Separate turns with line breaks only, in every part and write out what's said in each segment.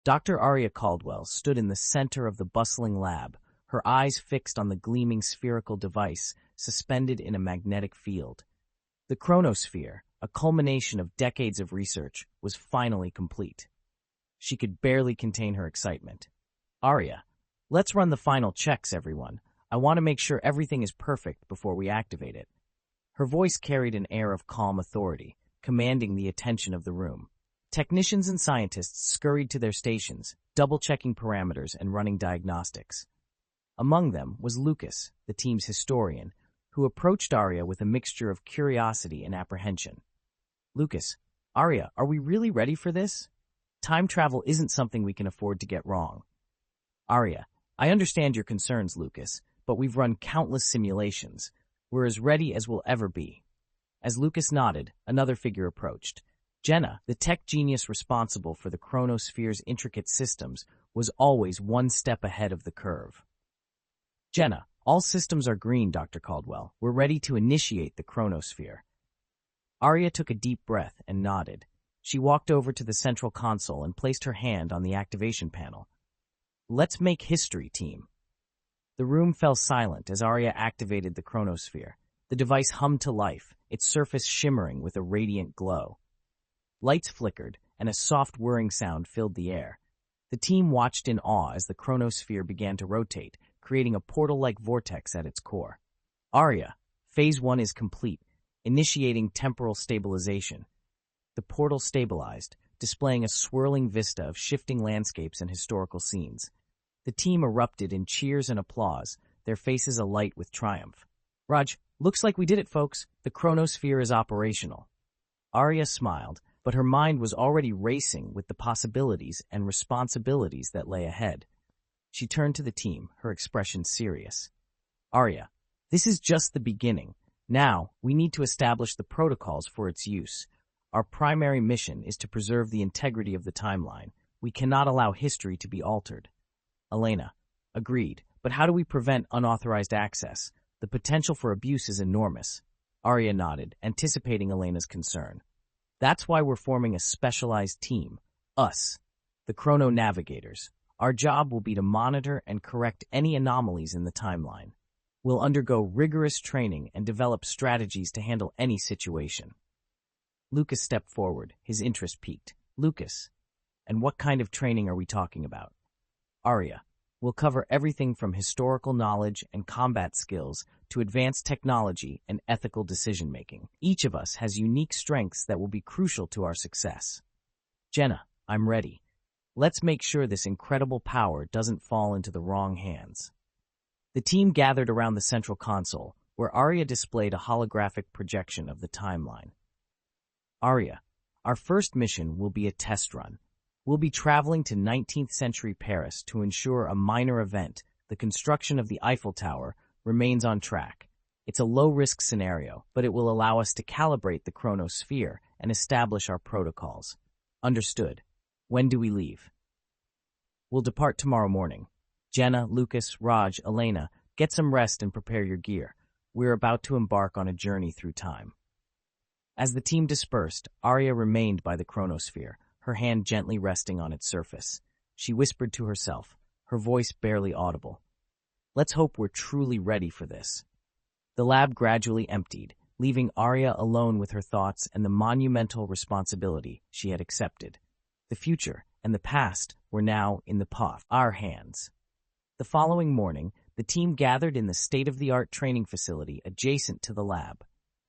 Dr. Aria Caldwell stood in the center of the bustling lab, her eyes fixed on the gleaming spherical device suspended in a magnetic field. The chronosphere, a culmination of decades of research, was finally complete. She could barely contain her excitement. Aria, let's run the final checks, everyone. I want to make sure everything is perfect before we activate it. Her voice carried an air of calm authority, commanding the attention of the room. Technicians and scientists scurried to their stations, double-checking parameters and running diagnostics. Among them was Lucas, the team's historian, who approached Aria with a mixture of curiosity and apprehension. Lucas, Aria, are we really ready for this? Time travel isn't something we can afford to get wrong. Aria, I understand your concerns, Lucas, but we've run countless simulations. We're as ready as we'll ever be. As Lucas nodded, another figure approached. Jenna, the tech genius responsible for the chronosphere's intricate systems, was always one step ahead of the curve. Jenna, all systems are green, Dr. Caldwell. We're ready to initiate the chronosphere. Aria took a deep breath and nodded. She walked over to the central console and placed her hand on the activation panel. Let's make history, team. The room fell silent as Aria activated the chronosphere. The device hummed to life, its surface shimmering with a radiant glow. Lights flickered, and a soft whirring sound filled the air. The team watched in awe as the chronosphere began to rotate, creating a portal-like vortex at its core. Aria, Phase 1 is complete, initiating temporal stabilization. The portal stabilized, displaying a swirling vista of shifting landscapes and historical scenes. The team erupted in cheers and applause, their faces alight with triumph. Raj, looks like we did it, folks. The chronosphere is operational. Aria smiled, but her mind was already racing with the possibilities and responsibilities that lay ahead. She turned to the team, her expression serious. Aria, this is just the beginning. Now, we need to establish the protocols for its use. Our primary mission is to preserve the integrity of the timeline. We cannot allow history to be altered. Elena, agreed, but how do we prevent unauthorized access? The potential for abuse is enormous. Aria nodded, anticipating Elena's concern. That's why we're forming a specialized team. Us, the Chrono Navigators. Our job will be to monitor and correct any anomalies in the timeline. We'll undergo rigorous training and develop strategies to handle any situation. Lucas stepped forward, his interest piqued. Lucas, and what kind of training are we talking about? Aria, we'll cover everything from historical knowledge and combat skills to advanced technology and ethical decision-making. Each of us has unique strengths that will be crucial to our success. Jenna, I'm ready. Let's make sure this incredible power doesn't fall into the wrong hands. The team gathered around the central console, where Aria displayed a holographic projection of the timeline. Aria, our first mission will be a test run. We'll be traveling to 19th century Paris to ensure a minor event, the construction of the Eiffel Tower, remains on track. It's a low-risk scenario, but it will allow us to calibrate the chronosphere and establish our protocols. Understood. When do we leave? We'll depart tomorrow morning. Jenna, Lucas, Raj, Elena, get some rest and prepare your gear. We're about to embark on a journey through time. As the team dispersed, Aria remained by the chronosphere, her hand gently resting on its surface. She whispered to herself, her voice barely audible. Let's hope we're truly ready for this. The lab gradually emptied, leaving Aria alone with her thoughts and the monumental responsibility she had accepted. The future and the past were now in our hands. The following morning, the team gathered in the state-of-the-art training facility adjacent to the lab.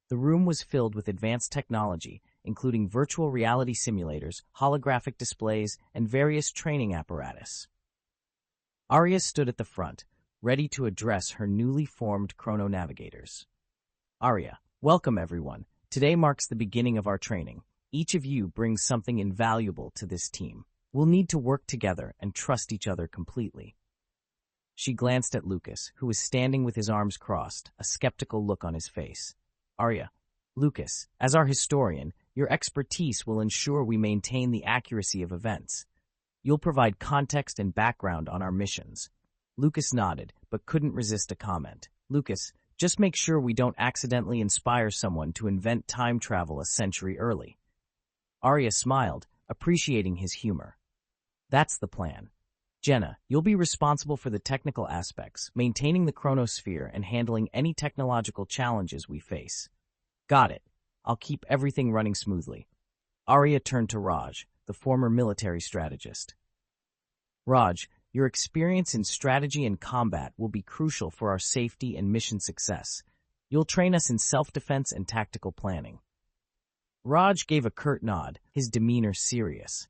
The room was filled with advanced technology, including virtual reality simulators, holographic displays, and various training apparatus. Aria stood at the front, ready to address her newly formed Chrono Navigators. Aria, welcome everyone. Today marks the beginning of our training. Each of you brings something invaluable to this team. We'll need to work together and trust each other completely. She glanced at Lucas, who was standing with his arms crossed, a skeptical look on his face. Aria, Lucas, as our historian, your expertise will ensure we maintain the accuracy of events. You'll provide context and background on our missions. Lucas nodded, but couldn't resist a comment. Lucas, just make sure we don't accidentally inspire someone to invent time travel a century early. Aria smiled, appreciating his humor. That's the plan. Jenna, you'll be responsible for the technical aspects, maintaining the chronosphere and handling any technological challenges we face. Got it. I'll keep everything running smoothly. Aria turned to Raj, the former military strategist. Raj, your experience in strategy and combat will be crucial for our safety and mission success. You'll train us in self-defense and tactical planning. Raj gave a curt nod, his demeanor serious.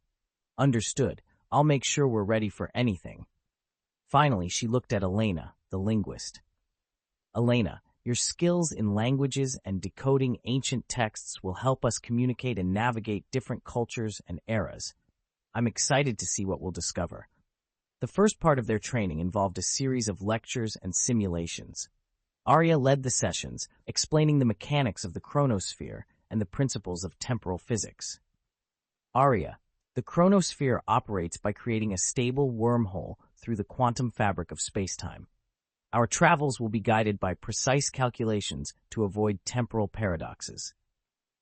Understood. I'll make sure we're ready for anything. Finally, she looked at Elena, the linguist. Elena, your skills in languages and decoding ancient texts will help us communicate and navigate different cultures and eras. I'm excited to see what we'll discover. The first part of their training involved a series of lectures and simulations. Aria led the sessions, explaining the mechanics of the chronosphere and the principles of temporal physics. Aria, the chronosphere operates by creating a stable wormhole through the quantum fabric of spacetime. Our travels will be guided by precise calculations to avoid temporal paradoxes.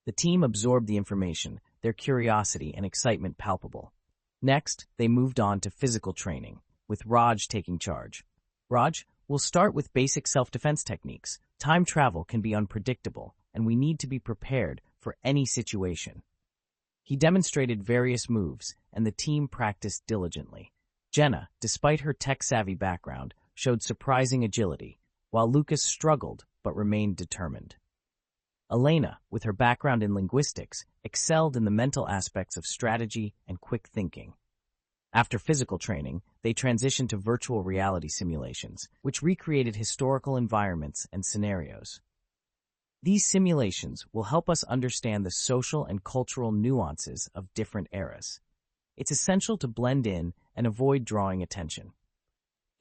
The team absorbed the information, their curiosity and excitement palpable. Next, they moved on to physical training, with Raj taking charge. Raj, we'll start with basic self-defense techniques. Time travel can be unpredictable, and we need to be prepared for any situation. He demonstrated various moves, and the team practiced diligently. Jenna, despite her tech-savvy background, showed surprising agility, while Lucas struggled but remained determined. Elena, with her background in linguistics, excelled in the mental aspects of strategy and quick thinking. After physical training, they transitioned to virtual reality simulations, which recreated historical environments and scenarios. These simulations will help us understand the social and cultural nuances of different eras. It's essential to blend in and avoid drawing attention.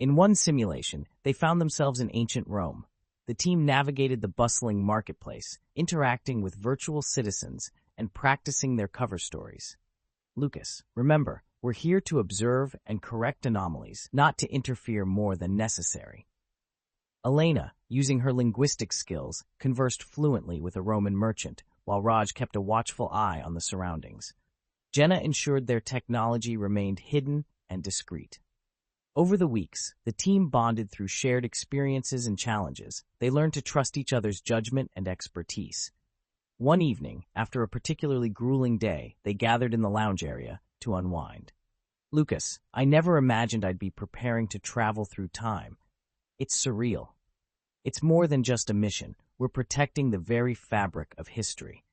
In one simulation, they found themselves in ancient Rome. The team navigated the bustling marketplace, interacting with virtual citizens and practicing their cover stories. Lucas, remember, we're here to observe and correct anomalies, not to interfere more than necessary. Elena, using her linguistic skills, conversed fluently with a Roman merchant, while Raj kept a watchful eye on the surroundings. Jenna ensured their technology remained hidden and discreet. Over the weeks, the team bonded through shared experiences and challenges. They learned to trust each other's judgment and expertise. One evening, after a particularly grueling day, they gathered in the lounge area to unwind. Lucas, I never imagined I'd be preparing to travel through time. It's surreal. It's more than just a mission. We're protecting the very fabric of history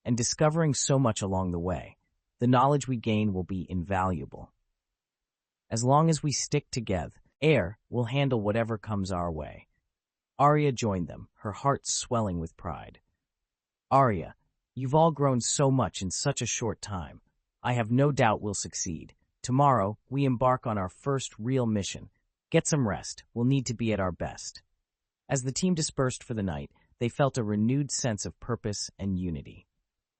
and discovering so much along the way. The knowledge we gain will be invaluable. As long as we stick together, we'll handle whatever comes our way. Aria joined them, her heart swelling with pride. Aria, you've all grown so much in such a short time. I have no doubt we'll succeed. Tomorrow, we embark on our first real mission. Get some rest. We'll need to be at our best. As the team dispersed for the night, they felt a renewed sense of purpose and unity.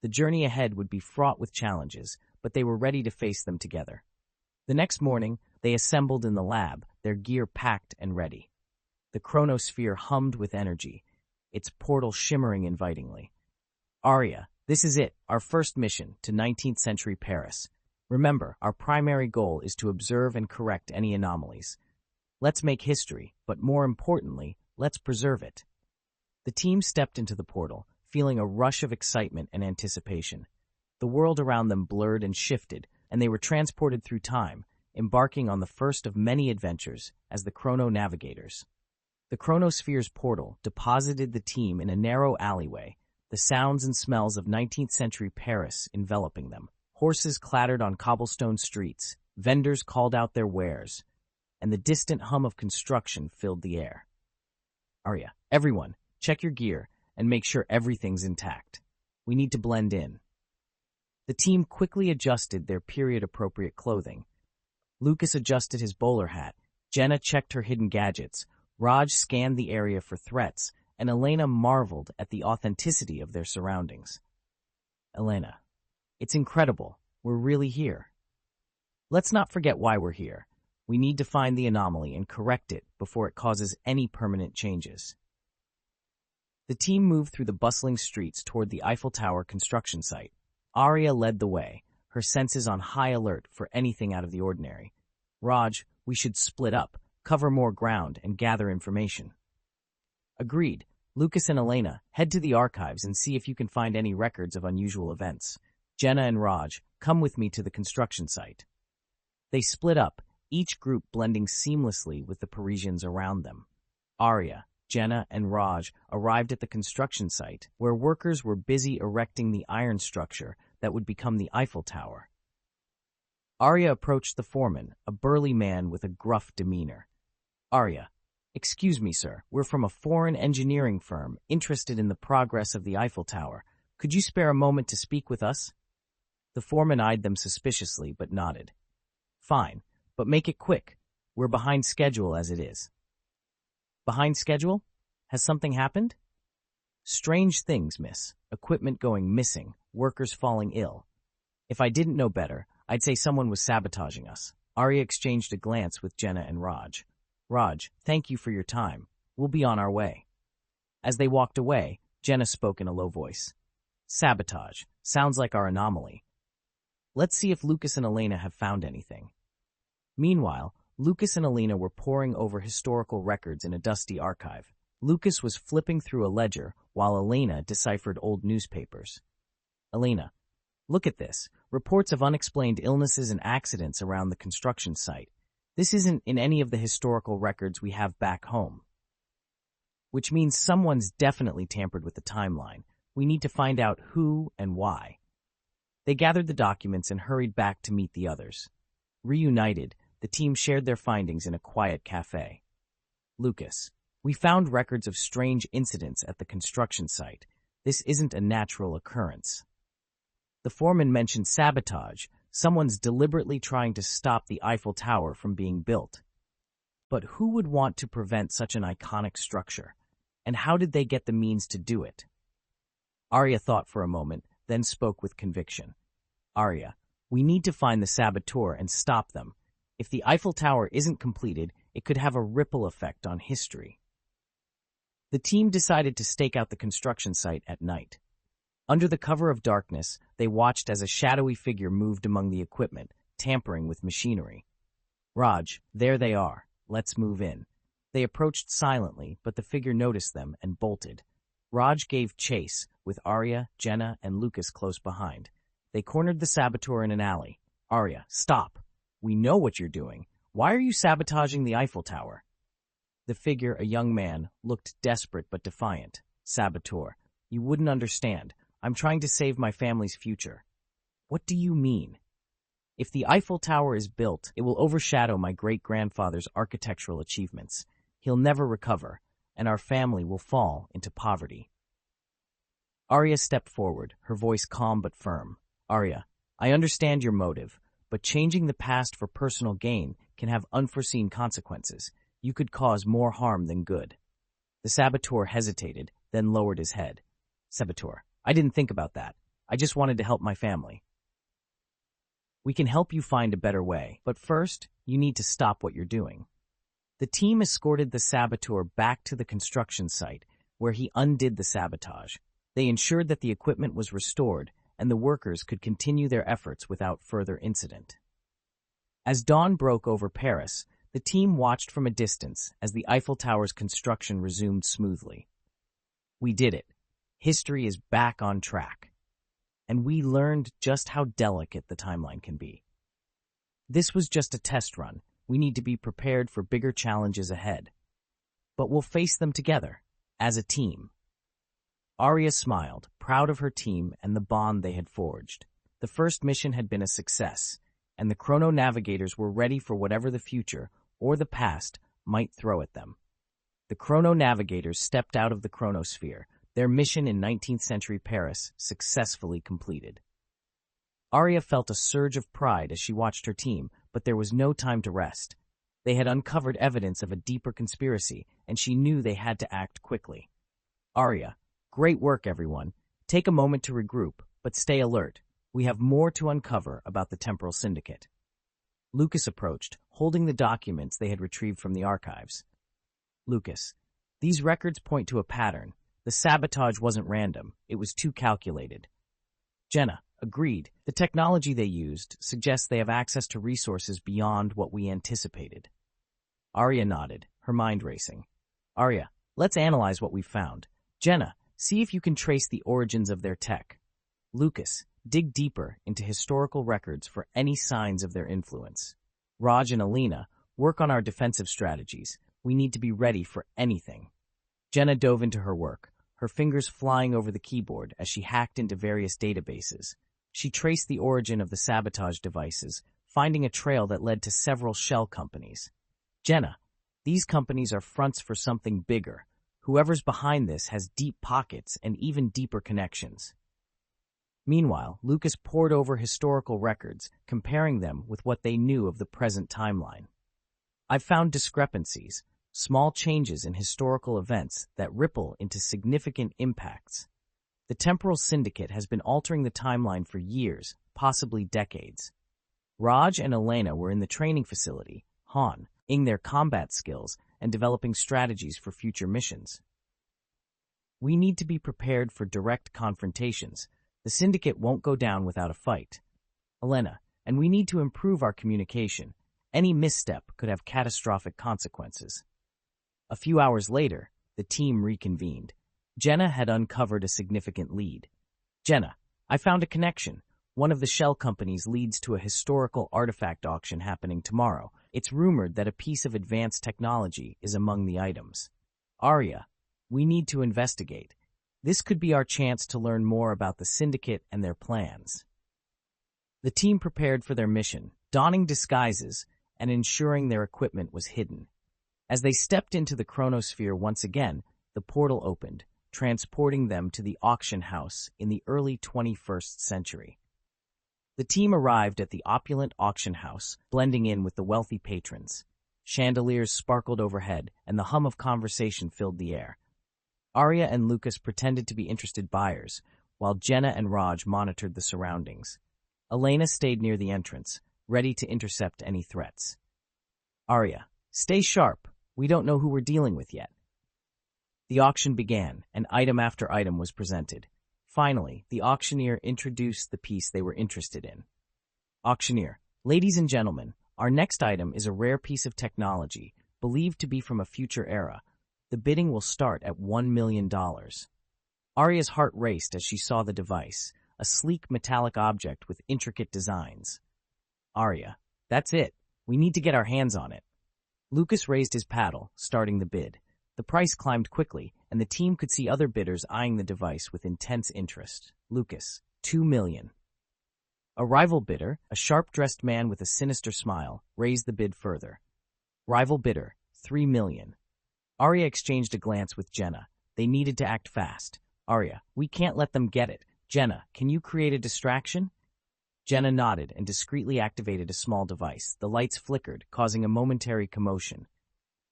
The journey ahead would be fraught with challenges, but they were ready to face them together. The next morning, they assembled in the lab, their gear packed and ready. The chronosphere hummed with energy, its portal shimmering invitingly. Aria, this is it, our first mission to 19th century Paris. Remember, our primary goal is to observe and correct any anomalies. Let's make history, but more importantly, let's preserve it. The team stepped into the portal, feeling a rush of excitement and anticipation. The world around them blurred and shifted, and they were transported through time, embarking on the first of many adventures as the Chrono Navigators. The chronosphere's portal deposited the team in a narrow alleyway, the sounds and smells of 19th century Paris enveloping them. Horses clattered on cobblestone streets, vendors called out their wares, and the distant hum of construction filled the air. Aria, everyone, check your gear and make sure everything's intact. We need to blend in. The team quickly adjusted their period-appropriate clothing. Lucas adjusted his bowler hat, Jenna checked her hidden gadgets, Raj scanned the area for threats, and Elena marveled at the authenticity of their surroundings. Elena, it's incredible. We're really here. Let's not forget why we're here. We need to find the anomaly and correct it before it causes any permanent changes. The team moved through the bustling streets toward the Eiffel Tower construction site. Aria led the way, her senses on high alert for anything out of the ordinary. Raj, we should split up, cover more ground, and gather information. Agreed. Lucas and Elena, head to the archives and see if you can find any records of unusual events. Jenna and Raj, come with me to the construction site. They split up, each group blending seamlessly with the Parisians around them. Aria, Jenna, and Raj arrived at the construction site, where workers were busy erecting the iron structure that would become the Eiffel Tower. Aria approached the foreman, a burly man with a gruff demeanor. Aria, excuse me, sir, we're from a foreign engineering firm interested in the progress of the Eiffel Tower. Could you spare a moment to speak with us? The foreman eyed them suspiciously, but nodded. Fine, but make it quick. We're behind schedule as it is. Behind schedule? Has something happened? Strange things, miss. Equipment going missing, workers falling ill. If I didn't know better, I'd say someone was sabotaging us. Aria exchanged a glance with Jenna and Raj. Raj, thank you for your time. We'll be on our way. As they walked away, Jenna spoke in a low voice. Sabotage. Sounds like our anomaly. Let's see if Lucas and Elena have found anything. Meanwhile, Lucas and Elena were poring over historical records in a dusty archive. Lucas was flipping through a ledger, while Elena deciphered old newspapers. Elena, look at this. Reports of unexplained illnesses and accidents around the construction site. This isn't in any of the historical records we have back home. Which means someone's definitely tampered with the timeline. We need to find out who and why. They gathered the documents and hurried back to meet the others. Reunited, the team shared their findings in a quiet cafe. Lucas, we found records of strange incidents at the construction site. This isn't a natural occurrence. The foreman mentioned sabotage. Someone's deliberately trying to stop the Eiffel Tower from being built. But who would want to prevent such an iconic structure? And how did they get the means to do it? Aria thought for a moment, then spoke with conviction. Aria, we need to find the saboteur and stop them. If the Eiffel Tower isn't completed, it could have a ripple effect on history. The team decided to stake out the construction site at night. Under the cover of darkness, they watched as a shadowy figure moved among the equipment, tampering with machinery. Raj, there they are. Let's move in. They approached silently, but the figure noticed them and bolted. Raj gave chase, with Aria, Jenna, and Lucas close behind. They cornered the saboteur in an alley. Aria, stop. We know what you're doing. Why are you sabotaging the Eiffel Tower? The figure, a young man, looked desperate but defiant. Saboteur, you wouldn't understand. I'm trying to save my family's future. What do you mean? If the Eiffel Tower is built, it will overshadow my great-grandfather's architectural achievements. He'll never recover, and our family will fall into poverty. Aria stepped forward, her voice calm but firm. Aria, I understand your motive, but changing the past for personal gain can have unforeseen consequences. You could cause more harm than good. The saboteur hesitated, then lowered his head. Saboteur, I didn't think about that. I just wanted to help my family. We can help you find a better way, but first, you need to stop what you're doing. The team escorted the saboteur back to the construction site, where he undid the sabotage. They ensured that the equipment was restored, and the workers could continue their efforts without further incident. As dawn broke over Paris, the team watched from a distance as the Eiffel Tower's construction resumed smoothly. We did it. History is back on track. And we learned just how delicate the timeline can be. This was just a test run. We need to be prepared for bigger challenges ahead. But we'll face them together, as a team. Aria smiled, proud of her team and the bond they had forged. The first mission had been a success, and the Chrono Navigators were ready for whatever the future, or the past, might throw at them. The Chrono Navigators stepped out of the chronosphere, their mission in 19th century Paris successfully completed. Aria felt a surge of pride as she watched her team, but there was no time to rest. They had uncovered evidence of a deeper conspiracy, and she knew they had to act quickly. Aria, great work, everyone. Take a moment to regroup, but stay alert. We have more to uncover about the Temporal Syndicate. Lucas approached, holding the documents they had retrieved from the archives. Lucas, these records point to a pattern. The sabotage wasn't random. It was too calculated. Jenna, Agreed. The technology they used suggests they have access to resources beyond what we anticipated. Aria nodded, her mind racing. Aria, let's analyze what we've found. Jenna, see if you can trace the origins of their tech. Lucas, dig deeper into historical records for any signs of their influence. Raj and Elena, work on our defensive strategies. We need to be ready for anything. Jenna dove into her work, her fingers flying over the keyboard as she hacked into various databases. She traced the origin of the sabotage devices, finding a trail that led to several shell companies. Jenna, these companies are fronts for something bigger. Whoever's behind this has deep pockets and even deeper connections. Meanwhile, Lucas pored over historical records, comparing them with what they knew of the present timeline. I've found discrepancies, small changes in historical events that ripple into significant impacts. The Temporal Syndicate has been altering the timeline for years, possibly decades. Raj and Elena were in the training facility, honing their combat skills and developing strategies for future missions. We need to be prepared for direct confrontations. The Syndicate won't go down without a fight. Elena, and we need to improve our communication. Any misstep could have catastrophic consequences. A few hours later, the team reconvened. Jenna had uncovered a significant lead. Jenna, I found a connection. One of the shell companies leads to a historical artifact auction happening tomorrow. It's rumored that a piece of advanced technology is among the items. Aria, we need to investigate. This could be our chance to learn more about the Syndicate and their plans. The team prepared for their mission, donning disguises and ensuring their equipment was hidden. As they stepped into the chronosphere once again, the portal opened, transporting them to the auction house in the early 21st century. The team arrived at the opulent auction house, blending in with the wealthy patrons. Chandeliers sparkled overhead, and the hum of conversation filled the air. Aria and Lucas pretended to be interested buyers, while Jenna and Raj monitored the surroundings. Elena stayed near the entrance, ready to intercept any threats. Aria, stay sharp. We don't know who we're dealing with yet. The auction began, and item after item was presented. Finally, the auctioneer introduced the piece they were interested in. Auctioneer, ladies and gentlemen, our next item is a rare piece of technology, believed to be from a future era. The bidding will start at $1 million. Aria's heart raced as she saw the device, a sleek metallic object with intricate designs. Aria, that's it. We need to get our hands on it. Lucas raised his paddle, starting the bid. The price climbed quickly, and the team could see other bidders eyeing the device with intense interest. Lucas, $2 million. A rival bidder, a sharp-dressed man with a sinister smile, raised the bid further. Rival bidder, $3 million. Aria exchanged a glance with Jenna. They needed to act fast. Aria, we can't let them get it. Jenna, can you create a distraction? Jenna nodded and discreetly activated a small device. The lights flickered, causing a momentary commotion.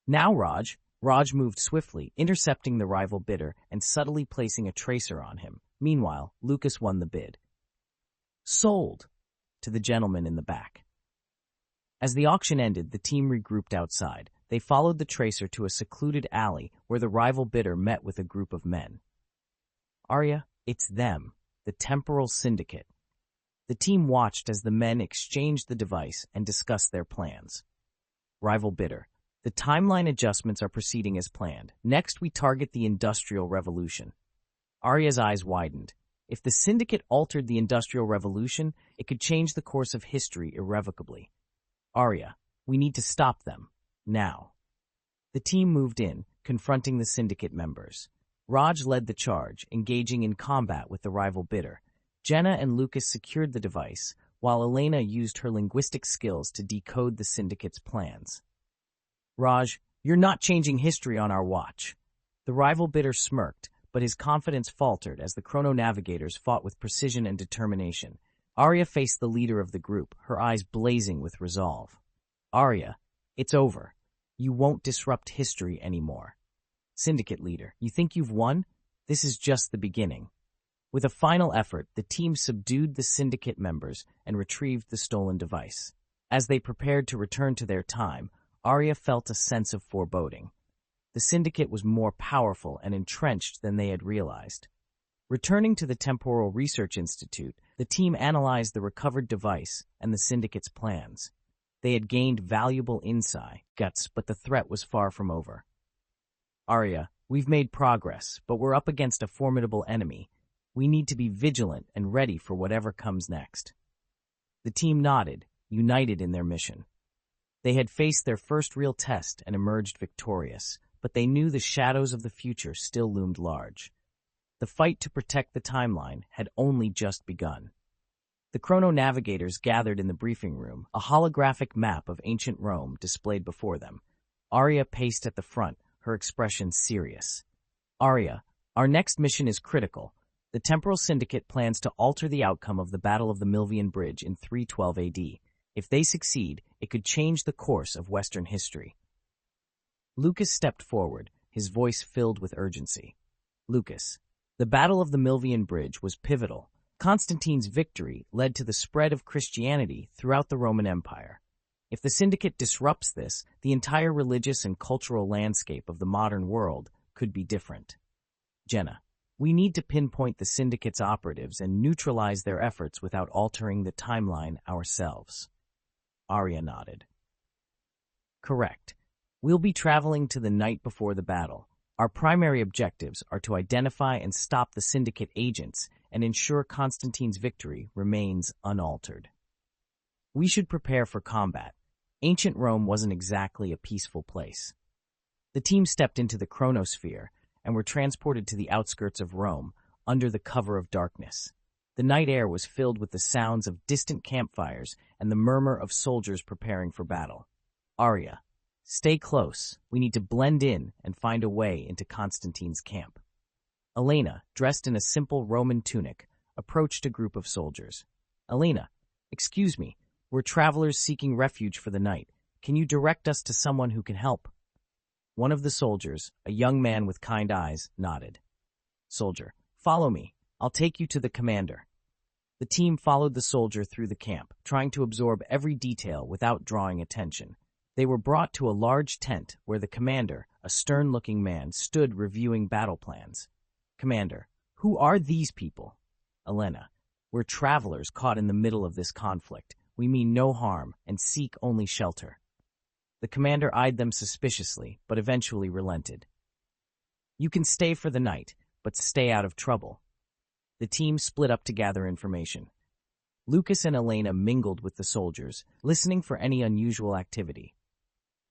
Now, Raj. Raj moved swiftly, intercepting the rival bidder and subtly placing a tracer on him. Meanwhile, Lucas won the bid. Sold, to the gentleman in the back. As the auction ended, the team regrouped outside. They followed the tracer to a secluded alley where the rival bidder met with a group of men. Aria, it's them, the Temporal Syndicate. The team watched as the men exchanged the device and discussed their plans. Rival bidder, the timeline adjustments are proceeding as planned. Next, we target the Industrial Revolution. Aria's eyes widened. If the Syndicate altered the Industrial Revolution, it could change the course of history irrevocably. Aria, we need to stop them. Now. The team moved in, confronting the Syndicate members. Raj led the charge, engaging in combat with the rival bidder. Jenna and Lucas secured the device, while Elena used her linguistic skills to decode the Syndicate's plans. Raj, you're not changing history on our watch. The rival bidder smirked, but his confidence faltered as the Chrono Navigators fought with precision and determination. Aria faced the leader of the group, her eyes blazing with resolve. Aria, it's over. You won't disrupt history anymore. Syndicate leader, you think you've won? This is just the beginning. With a final effort, the team subdued the Syndicate members and retrieved the stolen device. As they prepared to return to their time, Aria felt a sense of foreboding. The Syndicate was more powerful and entrenched than they had realized. Returning to the Temporal Research Institute, The team analyzed the recovered device and the Syndicate's plans. They had gained valuable insights, but the threat was far from over. Aria, we've made progress, but we're up against a formidable enemy. We need to be vigilant and ready for whatever comes next. The team nodded, united in their mission. They had faced their first real test and emerged victorious, but they knew the shadows of the future still loomed large. The fight to protect the timeline had only just begun. The Chrono Navigators gathered in the briefing room, a holographic map of ancient Rome displayed before them. Aria paced at the front, her expression serious. Aria, our next mission is critical. The Temporal Syndicate plans to alter the outcome of the Battle of the Milvian Bridge in 312 AD. If they succeed, it could change the course of Western history. Lucas stepped forward, his voice filled with urgency. Lucas, the Battle of the Milvian Bridge was pivotal. Constantine's victory led to the spread of Christianity throughout the Roman Empire. If the Syndicate disrupts this, the entire religious and cultural landscape of the modern world could be different. Jenna, we need to pinpoint the Syndicate's operatives and neutralize their efforts without altering the timeline ourselves. Aria nodded. Correct. We'll be traveling to the night before the battle. Our primary objectives are to identify and stop the Syndicate agents and ensure Constantine's victory remains unaltered. We should prepare for combat. Ancient Rome wasn't exactly a peaceful place. The team stepped into the chronosphere and were transported to the outskirts of Rome under the cover of darkness. The night air was filled with the sounds of distant campfires and the murmur of soldiers preparing for battle. Aria, stay close. We need to blend in and find a way into Constantine's camp. Elena, dressed in a simple Roman tunic, approached a group of soldiers. Elena, excuse me, we're travelers seeking refuge for the night. Can you direct us to someone who can help? One of the soldiers, a young man with kind eyes, nodded. Soldier, follow me. I'll take you to the commander. The team followed the soldier through the camp, trying to absorb every detail without drawing attention. They were brought to a large tent where the commander, a stern-looking man, stood reviewing battle plans. Commander, who are these people? Elena, we're travelers caught in the middle of this conflict. We mean no harm and seek only shelter. The commander eyed them suspiciously, but eventually relented. You can stay for the night, but stay out of trouble. The team split up to gather information. Lucas and Elena mingled with the soldiers, listening for any unusual activity.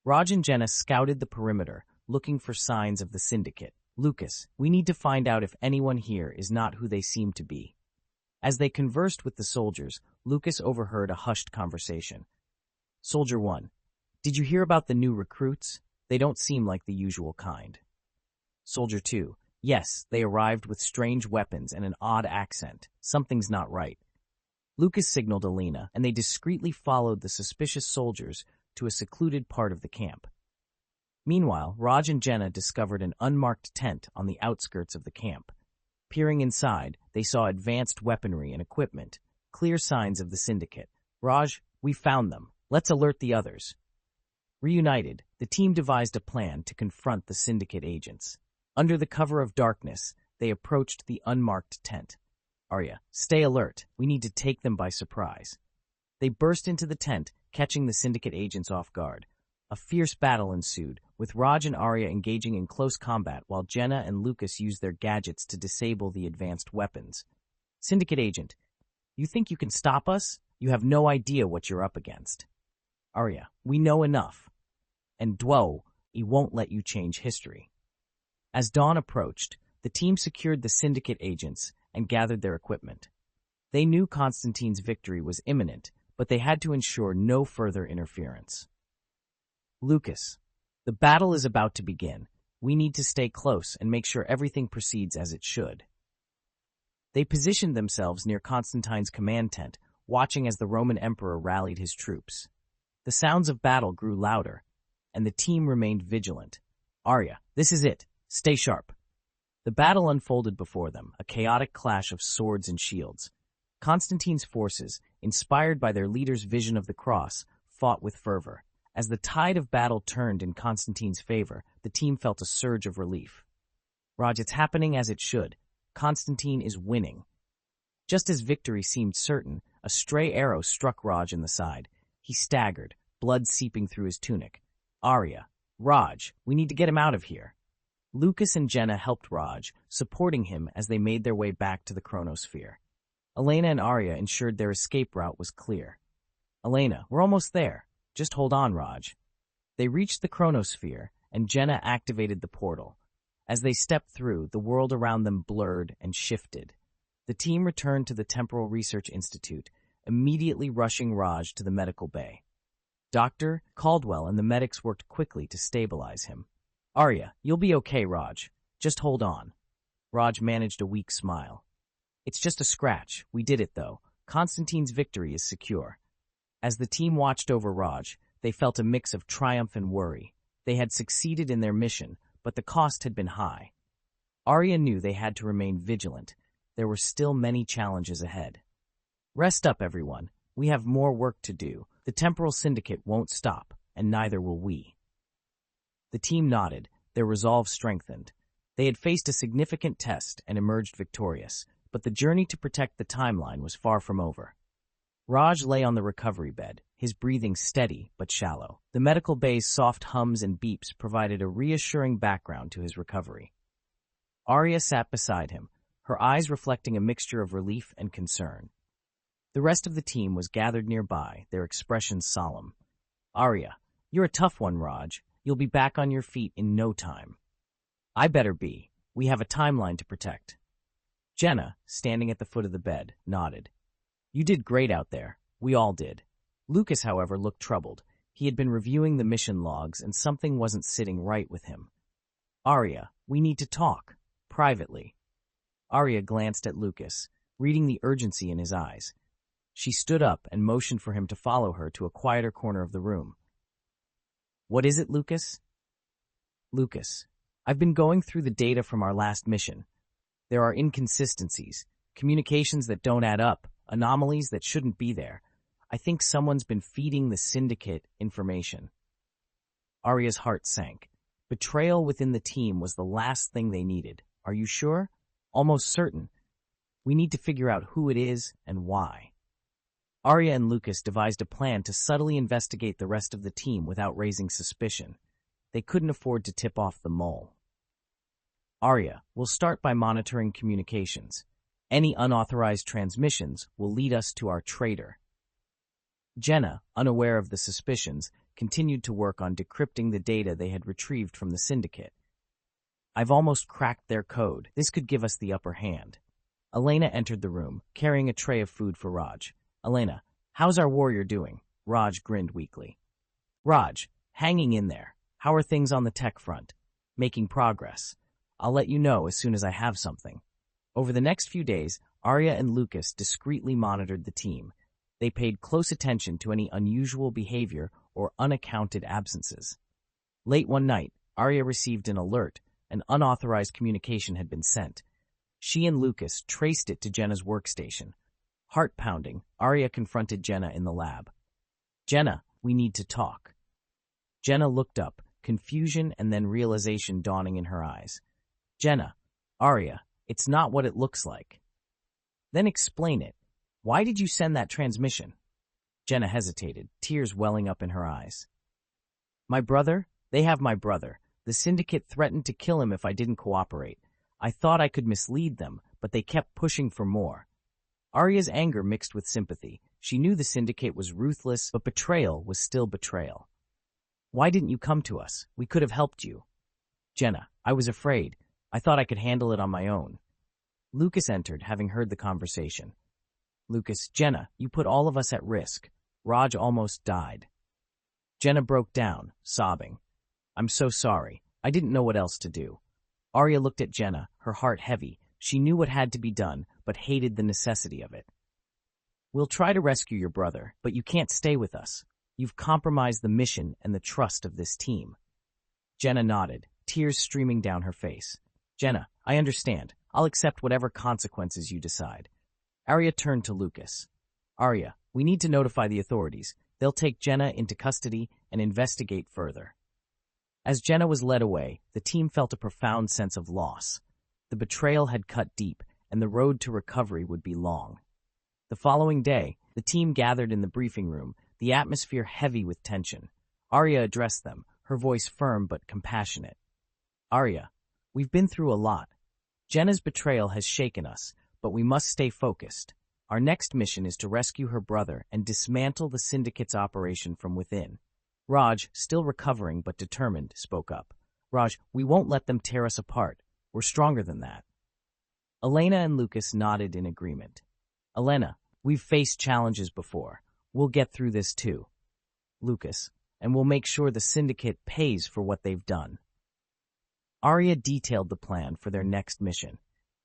Raj and Jenna scouted the perimeter, looking for signs of the Syndicate. Lucas, we need to find out if anyone here is not who they seem to be. As they conversed with the soldiers, Lucas overheard a hushed conversation. Soldier 1, did you hear about the new recruits? They don't seem like the usual kind. Soldier 2, yes, they arrived with strange weapons and an odd accent. Something's not right. Lucas signaled Elena, and they discreetly followed the suspicious soldiers to a secluded part of the camp. Meanwhile, Raj and Jenna discovered an unmarked tent on the outskirts of the camp. Peering inside, they saw advanced weaponry and equipment, clear signs of the Syndicate. Raj, we found them. Let's alert the others. Reunited, the team devised a plan to confront the Syndicate agents. Under the cover of darkness, they approached the unmarked tent. Aria, stay alert. We need to take them by surprise. They burst into the tent, catching the Syndicate agents off guard. A fierce battle ensued, with Raj and Aria engaging in close combat while Jenna and Lucas used their gadgets to disable the advanced weapons. Syndicate agent, you think you can stop us? You have no idea what you're up against. Aria, we know enough. And Dwo, he won't let you change history. As dawn approached, the team secured the Syndicate agents and gathered their equipment. They knew Constantine's victory was imminent, but they had to ensure no further interference. Lucas, the battle is about to begin. We need to stay close and make sure everything proceeds as it should. They positioned themselves near Constantine's command tent, watching as the Roman emperor rallied his troops. The sounds of battle grew louder, and the team remained vigilant. Aria, this is it. Stay sharp. The battle unfolded before them, a chaotic clash of swords and shields. Constantine's forces, inspired by their leader's vision of the cross, fought with fervor. As the tide of battle turned in Constantine's favor, the team felt a surge of relief. Raj, it's happening as it should. Constantine is winning. Just as victory seemed certain, a stray arrow struck Raj in the side. He staggered, blood seeping through his tunic. Aria, Raj, we need to get him out of here. Lucas and Jenna helped Raj, supporting him as they made their way back to the chronosphere. Elena and Aria ensured their escape route was clear. Elena, we're almost there. Just hold on, Raj. They reached the chronosphere, and Jenna activated the portal. As they stepped through, the world around them blurred and shifted. The team returned to the Temporal Research Institute, immediately rushing Raj to the medical bay. Dr. Caldwell and the medics worked quickly to stabilize him. Aria, you'll be okay, Raj. Just hold on. Raj managed a weak smile. It's just a scratch. We did it, though. Constantine's victory is secure. As the team watched over Raj, they felt a mix of triumph and worry. They had succeeded in their mission, but the cost had been high. Aria knew they had to remain vigilant. There were still many challenges ahead. Rest up, everyone. We have more work to do. The Temporal Syndicate won't stop, and neither will we. The team nodded, their resolve strengthened. They had faced a significant test and emerged victorious, but the journey to protect the timeline was far from over. Raj lay on the recovery bed, his breathing steady but shallow. The medical bay's soft hums and beeps provided a reassuring background to his recovery. Aria sat beside him, her eyes reflecting a mixture of relief and concern. The rest of the team was gathered nearby, their expressions solemn. Aria, you're a tough one, Raj. You'll be back on your feet in no time. I better be. We have a timeline to protect. Jenna, standing at the foot of the bed, nodded. You did great out there. We all did. Lucas, however, looked troubled. He had been reviewing the mission logs and something wasn't sitting right with him. Aria, we need to talk. Privately. Aria glanced at Lucas, reading the urgency in his eyes. She stood up and motioned for him to follow her to a quieter corner of the room. What is it, Lucas? Lucas, I've been going through the data from our last mission. There are inconsistencies, communications that don't add up, anomalies that shouldn't be there. I think someone's been feeding the Syndicate information. Aria's heart sank. Betrayal within the team was the last thing they needed. Are you sure? Almost certain. We need to figure out who it is and why. Aria and Lucas devised a plan to subtly investigate the rest of the team without raising suspicion. They couldn't afford to tip off the mole. Aria, we'll start by monitoring communications. Any unauthorized transmissions will lead us to our traitor. Jenna, unaware of the suspicions, continued to work on decrypting the data they had retrieved from the Syndicate. I've almost cracked their code. This could give us the upper hand. Elena entered the room, carrying a tray of food for Raj. Elena, how's our warrior doing? Raj grinned weakly. Raj, hanging in there. How are things on the tech front? Making progress. I'll let you know as soon as I have something. Over the next few days, Aria and Lucas discreetly monitored the team. They paid close attention to any unusual behavior or unaccounted absences. Late one night, Aria received an alert. An unauthorized communication had been sent. She and Lucas traced it to Jenna's workstation. Heart-pounding, Aria confronted Jenna in the lab. Jenna, we need to talk. Jenna looked up, confusion and then realization dawning in her eyes. Jenna, Aria, it's not what it looks like. Then explain it. Why did you send that transmission? Jenna hesitated, tears welling up in her eyes. My brother? They have my brother. The Syndicate threatened to kill him if I didn't cooperate. I thought I could mislead them, but they kept pushing for more. Aria's anger mixed with sympathy. She knew the Syndicate was ruthless, but betrayal was still betrayal. Why didn't you come to us? We could have helped you. Jenna, I was afraid. I thought I could handle it on my own. Lucas entered, having heard the conversation. Lucas, Jenna, you put all of us at risk. Raj almost died. Jenna broke down, sobbing. I'm so sorry. I didn't know what else to do. Aria looked at Jenna, her heart heavy. She knew what had to be done, but hated the necessity of it. We'll try to rescue your brother, but you can't stay with us. You've compromised the mission and the trust of this team. Jenna nodded, tears streaming down her face. Jenna, I understand. I'll accept whatever consequences you decide. Aria turned to Lucas. Aria, we need to notify the authorities. They'll take Jenna into custody and investigate further. As Jenna was led away, the team felt a profound sense of loss. The betrayal had cut deep, and the road to recovery would be long. The following day, the team gathered in the briefing room, the atmosphere heavy with tension. Aria addressed them, her voice firm but compassionate. Aria, we've been through a lot. Jenna's betrayal has shaken us, but we must stay focused. Our next mission is to rescue her brother and dismantle the Syndicate's operation from within. Raj, still recovering but determined, spoke up. Raj, we won't let them tear us apart. We're stronger than that. Elena and Lucas nodded in agreement. Elena, we've faced challenges before. We'll get through this too. Lucas, and we'll make sure the Syndicate pays for what they've done. Aria detailed the plan for their next mission.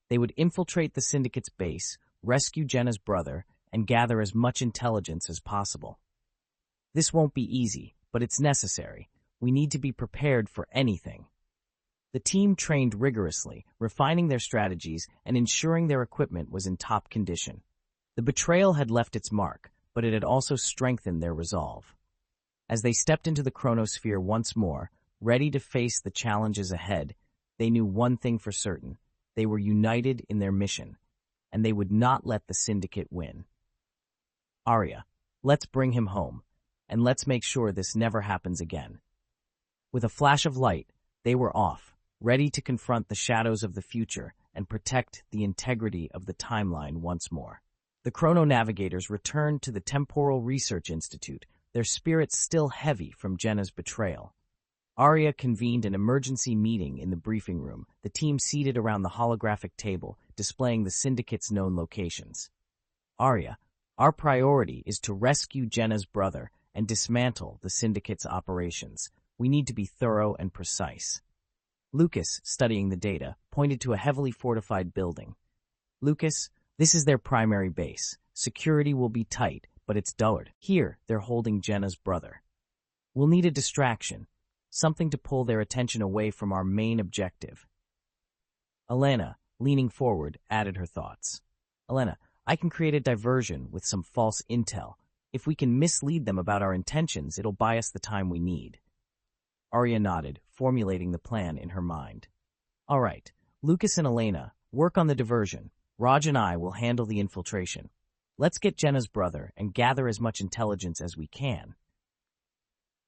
They would infiltrate the Syndicate's base, rescue Jenna's brother, and gather as much intelligence as possible. This won't be easy, but it's necessary. We need to be prepared for anything. The team trained rigorously, refining their strategies and ensuring their equipment was in top condition. The betrayal had left its mark, but it had also strengthened their resolve. As they stepped into the chronosphere once more, ready to face the challenges ahead, they knew one thing for certain. They were united in their mission, and they would not let the Syndicate win. Aria, let's bring him home, and let's make sure this never happens again. With a flash of light, they were off, ready to confront the shadows of the future and protect the integrity of the timeline once more. The Chrono Navigators returned to the Temporal Research Institute, their spirits still heavy from Jenna's betrayal. Aria convened an emergency meeting in the briefing room, the team seated around the holographic table, displaying the Syndicate's known locations. Aria, our priority is to rescue Jenna's brother and dismantle the Syndicate's operations. We need to be thorough and precise. Lucas, studying the data, pointed to a heavily fortified building. Lucas, this is their primary base. Security will be tight, but it's dullard. Here, they're holding Jenna's brother. We'll need a distraction, something to pull their attention away from our main objective. Elena, leaning forward, added her thoughts. Elena, I can create a diversion with some false intel. If we can mislead them about our intentions, it'll buy us the time we need. Aria nodded, formulating the plan in her mind. All right, Lucas and Elena, work on the diversion. Raj and I will handle the infiltration. Let's get Jenna's brother and gather as much intelligence as we can.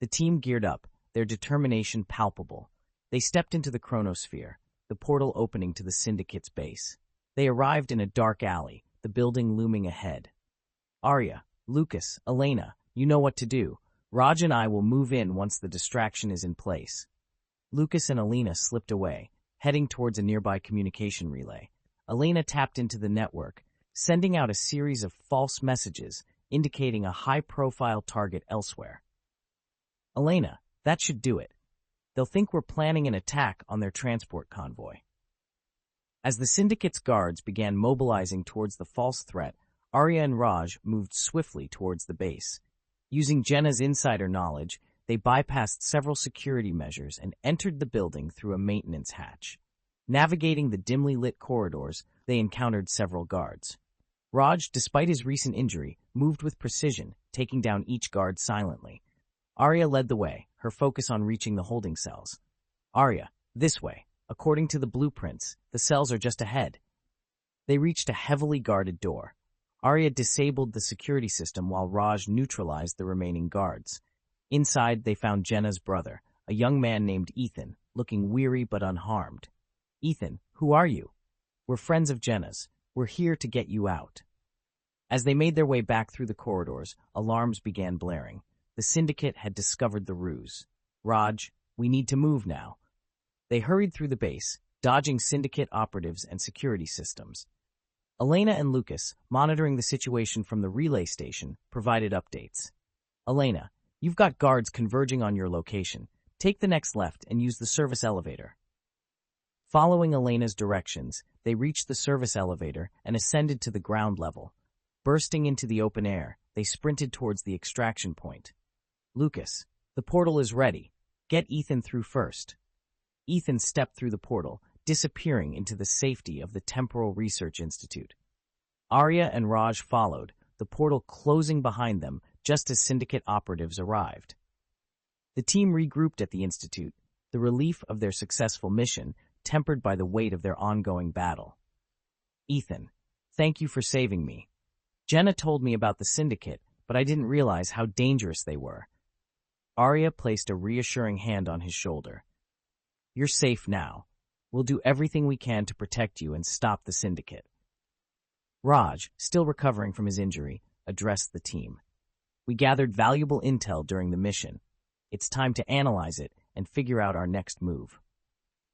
The team geared up, their determination palpable. They stepped into the chronosphere, the portal opening to the Syndicate's base. They arrived in a dark alley, the building looming ahead. Aria, Lucas, Elena, you know what to do. Raj and I will move in once the distraction is in place. Lucas and Elena slipped away, heading towards a nearby communication relay. Elena tapped into the network, sending out a series of false messages indicating a high-profile target elsewhere. Elena, that should do it. They'll think we're planning an attack on their transport convoy. As the Syndicate's guards began mobilizing towards the false threat, Aria and Raj moved swiftly towards the base. Using Jenna's insider knowledge, they bypassed several security measures and entered the building through a maintenance hatch. Navigating the dimly lit corridors, they encountered several guards. Raj, despite his recent injury, moved with precision, taking down each guard silently. Aria led the way, her focus on reaching the holding cells. Aria, this way. According to the blueprints, the cells are just ahead. They reached a heavily guarded door. Aria disabled the security system while Raj neutralized the remaining guards. Inside, they found Jenna's brother, a young man named Ethan, looking weary but unharmed. Ethan, who are you? We're friends of Jenna's. We're here to get you out. As they made their way back through the corridors, alarms began blaring. The Syndicate had discovered the ruse. Raj, we need to move now. They hurried through the base, dodging Syndicate operatives and security systems. Elena and Lucas, monitoring the situation from the relay station, provided updates. Elena, you've got guards converging on your location. Take the next left and use the service elevator. Following Elena's directions, they reached the service elevator and ascended to the ground level. Bursting into the open air, they sprinted towards the extraction point. Lucas, the portal is ready. Get Ethan through first. Ethan stepped through the portal, disappearing into the safety of the Temporal Research Institute. Aria and Raj followed, the portal closing behind them just as Syndicate operatives arrived. The team regrouped at the Institute, the relief of their successful mission tempered by the weight of their ongoing battle. Ethan, thank you for saving me. Jenna told me about the Syndicate, but I didn't realize how dangerous they were. Aria placed a reassuring hand on his shoulder. You're safe now. We'll do everything we can to protect you and stop the Syndicate. Raj, still recovering from his injury, addressed the team. We gathered valuable intel during the mission. It's time to analyze it and figure out our next move.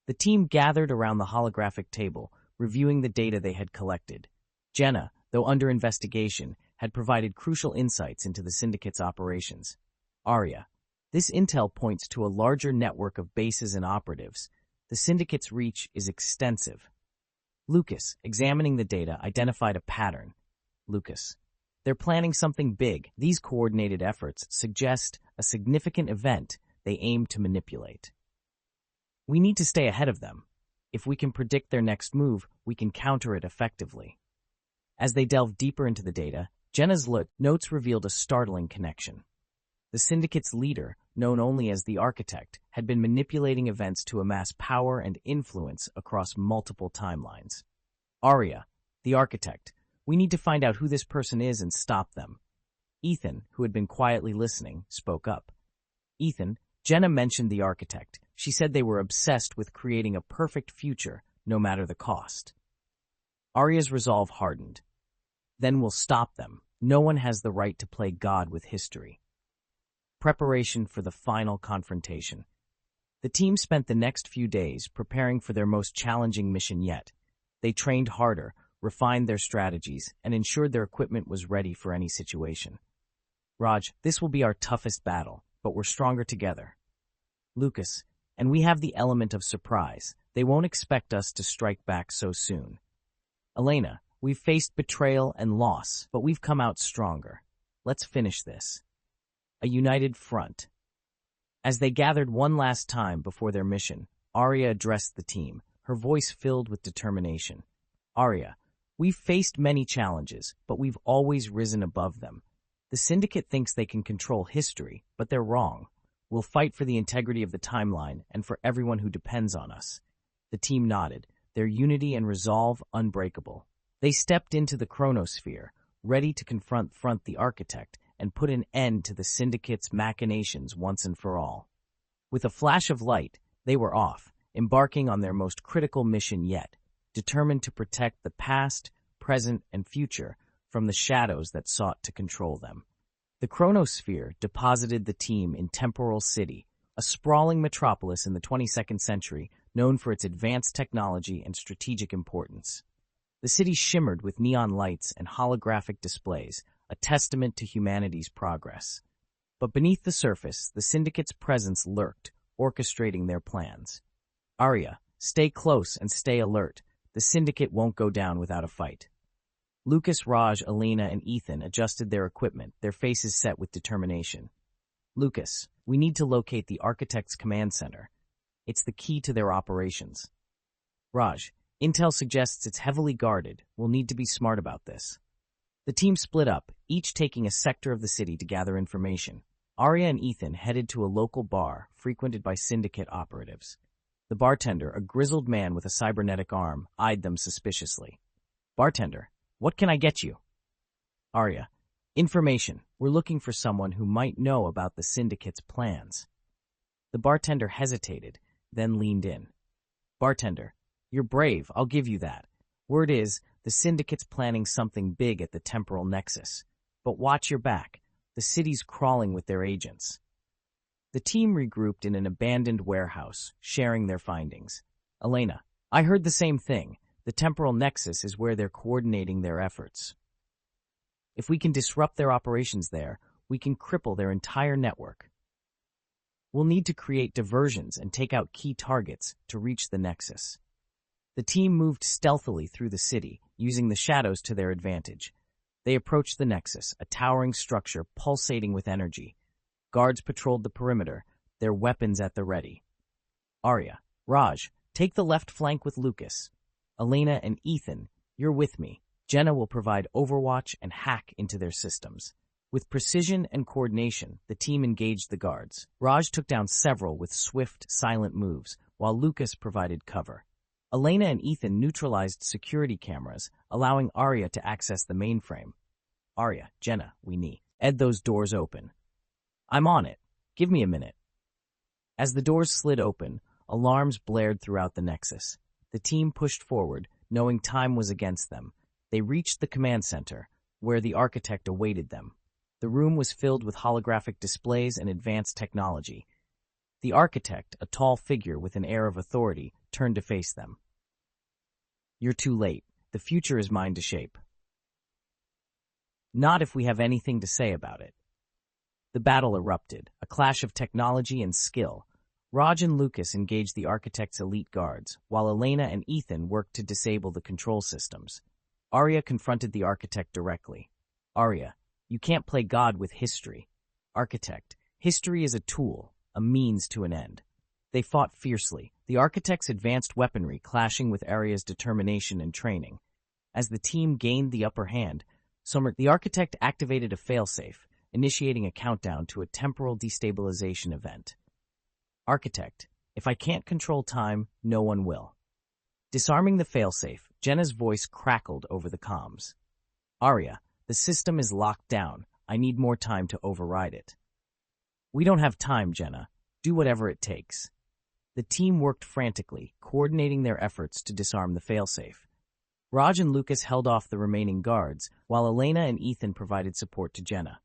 The team gathered around the holographic table, reviewing the data they had collected. Jenna, though under investigation, had provided crucial insights into the Syndicate's operations. Aria, this intel points to a larger network of bases and operatives. The Syndicate's reach is extensive. Lucas, examining the data, identified a pattern. Lucas, they're planning something big. These coordinated efforts suggest a significant event they aim to manipulate. We need to stay ahead of them. If we can predict their next move, we can counter it effectively. As they delved deeper into the data, Jenna's notes revealed a startling connection. The Syndicate's leader, known only as the Architect, had been manipulating events to amass power and influence across multiple timelines. Aria, the Architect, we need to find out who this person is and stop them. Ethan, who had been quietly listening, spoke up. Ethan, Jenna mentioned the Architect. She said they were obsessed with creating a perfect future, no matter the cost. Aria's resolve hardened. Then we'll stop them. No one has the right to play God with history. Preparation for the final confrontation. The team spent the next few days preparing for their most challenging mission yet. They trained harder, refined their strategies, and ensured their equipment was ready for any situation. Raj, this will be our toughest battle, but we're stronger together. Lucas, and we have the element of surprise. They won't expect us to strike back so soon. Elena, we've faced betrayal and loss, but we've come out stronger. Let's finish this. A united front. As they gathered one last time before their mission, Aria addressed the team, her voice filled with determination. Aria, we've faced many challenges, but we've always risen above them. The Syndicate thinks they can control history, but they're wrong. We'll fight for the integrity of the timeline and for everyone who depends on us. The team nodded, their unity and resolve unbreakable. They stepped into the chronosphere, ready to confront the Architect and put an end to the Syndicate's machinations once and for all. With a flash of light, they were off, embarking on their most critical mission yet, determined to protect the past, present, and future from the shadows that sought to control them. The chronosphere deposited the team in Temporal City, a sprawling metropolis in the 22nd century known for its advanced technology and strategic importance. The city shimmered with neon lights and holographic displays, a testament to humanity's progress. But beneath the surface, the Syndicate's presence lurked, orchestrating their plans. Aria, stay close and stay alert. The Syndicate won't go down without a fight. Lucas, Raj, Elena, and Ethan adjusted their equipment, their faces set with determination. Lucas, we need to locate the Architect's command center. It's the key to their operations. Raj, intel suggests it's heavily guarded. We'll need to be smart about this. The team split up, each taking a sector of the city to gather information. Aria and Ethan headed to a local bar frequented by Syndicate operatives. The bartender, a grizzled man with a cybernetic arm, eyed them suspiciously. Bartender, what can I get you? Aria, information. We're looking for someone who might know about the Syndicate's plans. The bartender hesitated, then leaned in. Bartender, you're brave, I'll give you that. Word is, the Syndicate's planning something big at the Temporal Nexus. But watch your back. The city's crawling with their agents. The team regrouped in an abandoned warehouse, sharing their findings. Elena, I heard the same thing. The Temporal Nexus is where they're coordinating their efforts. If we can disrupt their operations there, we can cripple their entire network. We'll need to create diversions and take out key targets to reach the Nexus. The team moved stealthily through the city, using the shadows to their advantage. They approached the Nexus, a towering structure pulsating with energy. Guards patrolled the perimeter, their weapons at the ready. Aria, Raj, take the left flank with Lucas. Elena and Ethan, you're with me. Jenna will provide overwatch and hack into their systems. With precision and coordination, the team engaged the guards. Raj took down several with swift, silent moves, while Lucas provided cover. Elena and Ethan neutralized security cameras, allowing Aria to access the mainframe. Aria, Jenna, we need. Ed, those doors open. I'm on it. Give me a minute. As the doors slid open, alarms blared throughout the Nexus. The team pushed forward, knowing time was against them. They reached the command center, where the architect awaited them. The room was filled with holographic displays and advanced technology. The architect, a tall figure with an air of authority, turned to face them. You're too late. The future is mine to shape. Not if we have anything to say about it. The battle erupted, a clash of technology and skill. Raj and Lucas engaged the architect's elite guards, while Elena and Ethan worked to disable the control systems. Aria confronted the architect directly. Aria, you can't play God with history. Architect, history is a tool, a means to an end. They fought fiercely, the architect's advanced weaponry clashing with Aria's determination and training. As the team gained the upper hand, the architect activated a failsafe, initiating a countdown to a temporal destabilization event. Architect, if I can't control time, no one will. Disarming the failsafe, Jenna's voice crackled over the comms. Aria, the system is locked down. I need more time to override it. We don't have time, Jenna. Do whatever it takes. The team worked frantically, coordinating their efforts to disarm the failsafe. Raj and Lucas held off the remaining guards, while Elena and Ethan provided support to Jenna.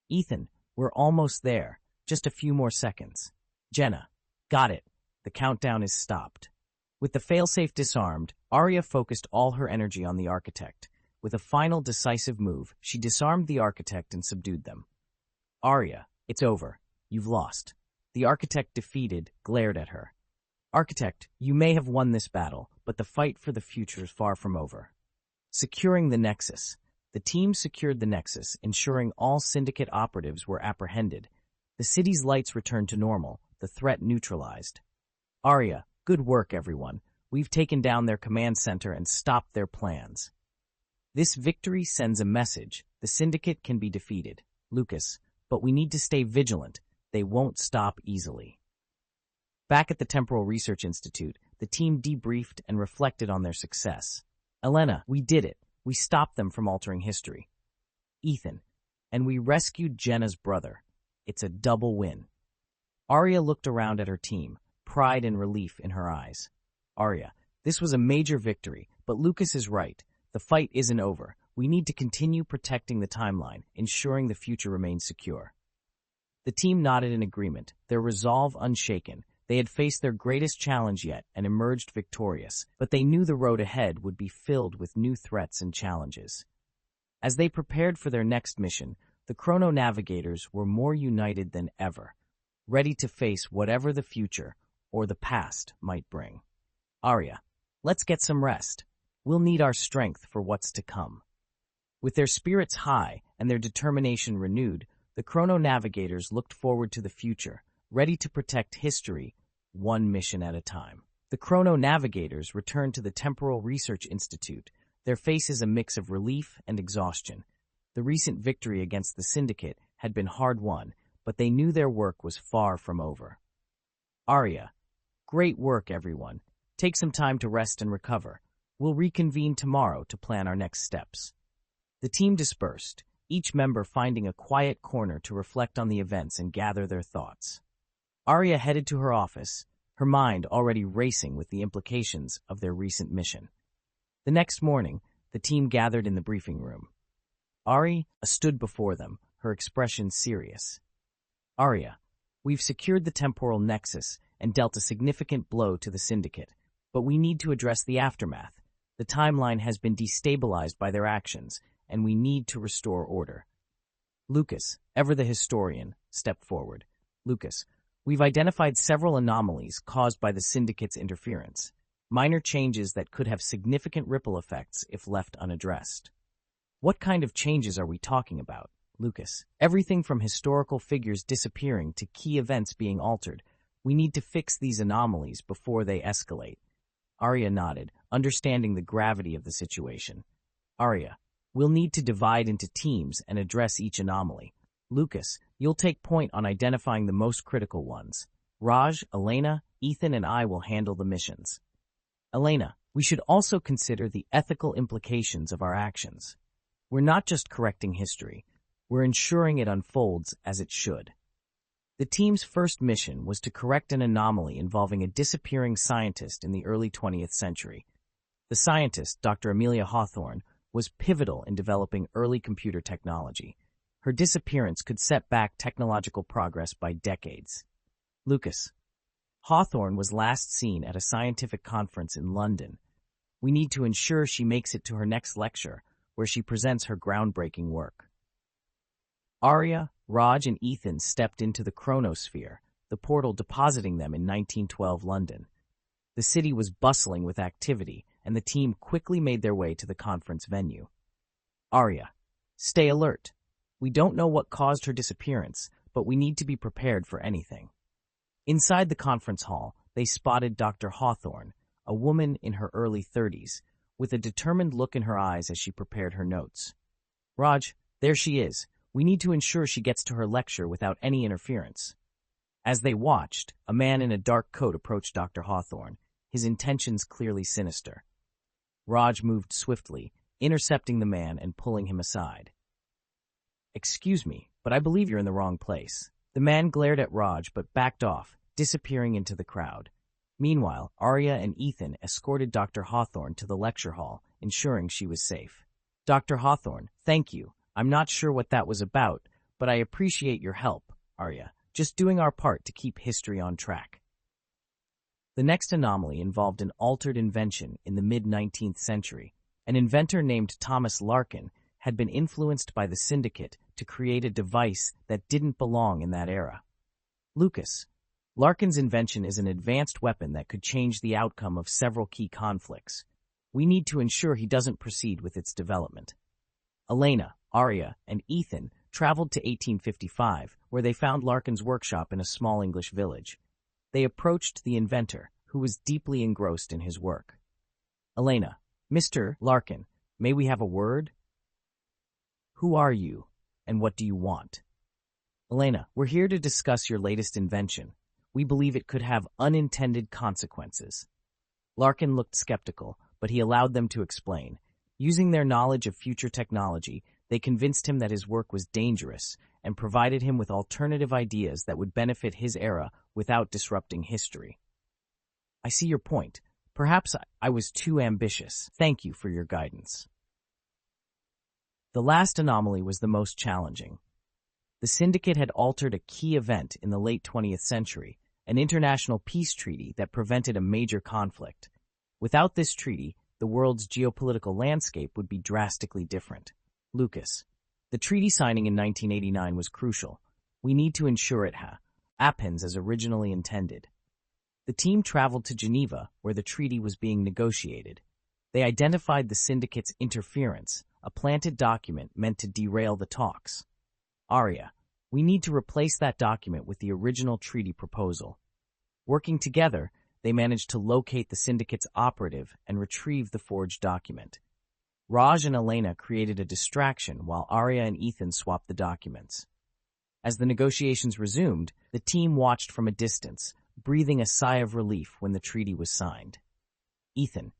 Ethan, we're almost there. Just a few more seconds. Jenna, got it. The countdown is stopped. With the failsafe disarmed, Aria focused all her energy on the architect. With a final decisive move, she disarmed the architect and subdued them. Aria, it's over. You've lost. The architect, defeated, glared at her. Architect, you may have won this battle, but the fight for the future is far from over. Securing the Nexus. The team secured the Nexus, ensuring all Syndicate operatives were apprehended. The city's lights returned to normal, the threat neutralized. Aria, good work, everyone. We've taken down their command center and stopped their plans. This victory sends a message. The Syndicate can be defeated. Lucas, but we need to stay vigilant. They won't stop easily. Back at the Temporal Research Institute, the team debriefed and reflected on their success. Elena, we did it. We stopped them from altering history. Ethan, and we rescued Jenna's brother. It's a double win. Aria looked around at her team, pride and relief in her eyes. Aria, this was a major victory, but Lucas is right. The fight isn't over. We need to continue protecting the timeline, ensuring the future remains secure. The team nodded in agreement, their resolve unshaken. They had faced their greatest challenge yet and emerged victorious, but they knew the road ahead would be filled with new threats and challenges. As they prepared for their next mission, the Chrono Navigators were more united than ever, ready to face whatever the future or the past might bring. Aria, let's get some rest. We'll need our strength for what's to come. With their spirits high and their determination renewed, the Chrono Navigators looked forward to the future, ready to protect history, one mission at a time. The Chrono Navigators returned to the Temporal Research Institute, their faces a mix of relief and exhaustion. The recent victory against the Syndicate had been hard-won, but they knew their work was far from over. Aria, great work, everyone. Take some time to rest and recover. We'll reconvene tomorrow to plan our next steps. The team dispersed, each member finding a quiet corner to reflect on the events and gather their thoughts. Aria headed to her office, her mind already racing with the implications of their recent mission. The next morning, the team gathered in the briefing room. Aria stood before them, her expression serious. Aria, we've secured the temporal nexus and dealt a significant blow to the Syndicate, but we need to address the aftermath. The timeline has been destabilized by their actions, and we need to restore order. Lucas, ever the historian, stepped forward. Lucas, we've identified several anomalies caused by the Syndicate's interference, minor changes that could have significant ripple effects if left unaddressed. What kind of changes are we talking about, Lucas? Everything from historical figures disappearing to key events being altered. We need to fix these anomalies before they escalate. Aria nodded, understanding the gravity of the situation. Aria, we'll need to divide into teams and address each anomaly. Lucas, you'll take point on identifying the most critical ones. Raj, Elena, Ethan, and I will handle the missions. Elena, we should also consider the ethical implications of our actions. We're not just correcting history, we're ensuring it unfolds as it should. The team's first mission was to correct an anomaly involving a disappearing scientist in the early 20th century. The scientist, Dr. Amelia Hawthorne, was pivotal in developing early computer technology. Her disappearance could set back technological progress by decades. Lucas. Hawthorne was last seen at a scientific conference in London. We need to ensure she makes it to her next lecture, where she presents her groundbreaking work. Aria, Raj, and Ethan stepped into the chronosphere, the portal depositing them in 1912 London. The city was bustling with activity, and the team quickly made their way to the conference venue. Aria, stay alert. We don't know what caused her disappearance, but we need to be prepared for anything. Inside the conference hall, they spotted Dr. Hawthorne, a woman in her early 30s, with a determined look in her eyes as she prepared her notes. Raj, there she is. We need to ensure she gets to her lecture without any interference. As they watched, a man in a dark coat approached Dr. Hawthorne, his intentions clearly sinister. Raj moved swiftly, intercepting the man and pulling him aside. Excuse me, but I believe you're in the wrong place. The man glared at Raj but backed off, disappearing into the crowd. Meanwhile, Aria and Ethan escorted Dr. Hawthorne to the lecture hall, ensuring she was safe. Dr. Hawthorne, thank you. I'm not sure what that was about, but I appreciate your help, Aria. Just doing our part to keep history on track. The next anomaly involved an altered invention in the mid-19th century. An inventor named Thomas Larkin had been influenced by the Syndicate to create a device that didn't belong in that era. Lucas, Larkin's invention is an advanced weapon that could change the outcome of several key conflicts. We need to ensure he doesn't proceed with its development. Elena, Aria, and Ethan traveled to 1855, where they found Larkin's workshop in a small English village. They approached the inventor, who was deeply engrossed in his work. Elena, Mr. Larkin, may we have a word? Who are you, and what do you want? Elena, we're here to discuss your latest invention. We believe it could have unintended consequences. Larkin looked skeptical, but he allowed them to explain. Using their knowledge of future technology, they convinced him that his work was dangerous and provided him with alternative ideas that would benefit his era without disrupting history. I see your point. Perhaps I was too ambitious. Thank you for your guidance. The last anomaly was the most challenging. The Syndicate had altered a key event in the late 20th century, an international peace treaty that prevented a major conflict. Without this treaty, the world's geopolitical landscape would be drastically different. Lucas, the treaty signing in 1989 was crucial. We need to ensure it happens as originally intended. The team traveled to Geneva, where the treaty was being negotiated. They identified the Syndicate's interference, a planted document meant to derail the talks. Aria, we need to replace that document with the original treaty proposal. Working together, they managed to locate the Syndicate's operative and retrieve the forged document. Raj and Elena created a distraction while Aria and Ethan swapped the documents. As the negotiations resumed, the team watched from a distance, breathing a sigh of relief when the treaty was signed. Ethan,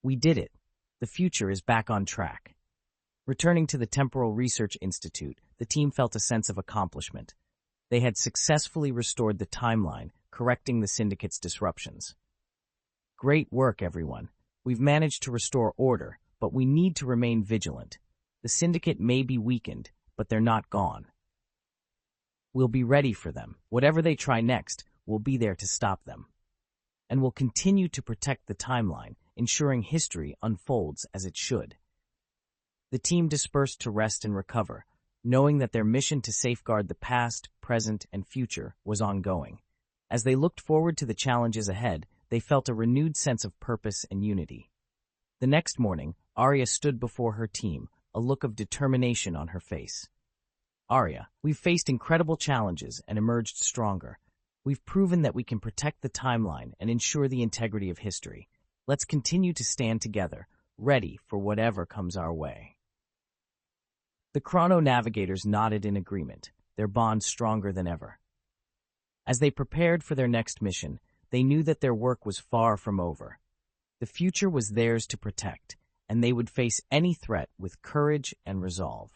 we did it. The future is back on track. Returning to the Temporal Research Institute, the team felt a sense of accomplishment. They had successfully restored the timeline, correcting the Syndicate's disruptions. Great work, everyone. We've managed to restore order, but we need to remain vigilant. The Syndicate may be weakened, but they're not gone. We'll be ready for them. Whatever they try next, we'll be there to stop them. And we'll continue to protect the timeline, ensuring history unfolds as it should. The team dispersed to rest and recover, knowing that their mission to safeguard the past, present, and future was ongoing. As they looked forward to the challenges ahead, they felt a renewed sense of purpose and unity. The next morning, Aria stood before her team, a look of determination on her face. Aria, we've faced incredible challenges and emerged stronger. We've proven that we can protect the timeline and ensure the integrity of history. Let's continue to stand together, ready for whatever comes our way. The Chrono Navigators nodded in agreement, their bond stronger than ever. As they prepared for their next mission, they knew that their work was far from over. The future was theirs to protect, and they would face any threat with courage and resolve.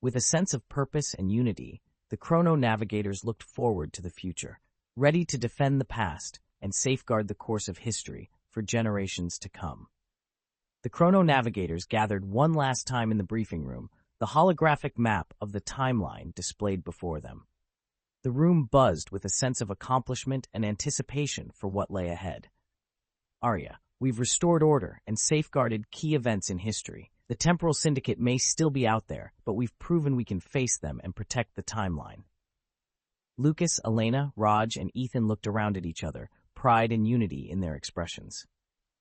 With a sense of purpose and unity, the Chrono Navigators looked forward to the future, ready to defend the past and safeguard the course of history for generations to come. The Chrono Navigators gathered one last time in the briefing room, the holographic map of the timeline displayed before them. The room buzzed with a sense of accomplishment and anticipation for what lay ahead. Aria, we've restored order and safeguarded key events in history. The Temporal Syndicate may still be out there, but we've proven we can face them and protect the timeline. Lucas, Elena, Raj, and Ethan looked around at each other, pride and unity in their expressions.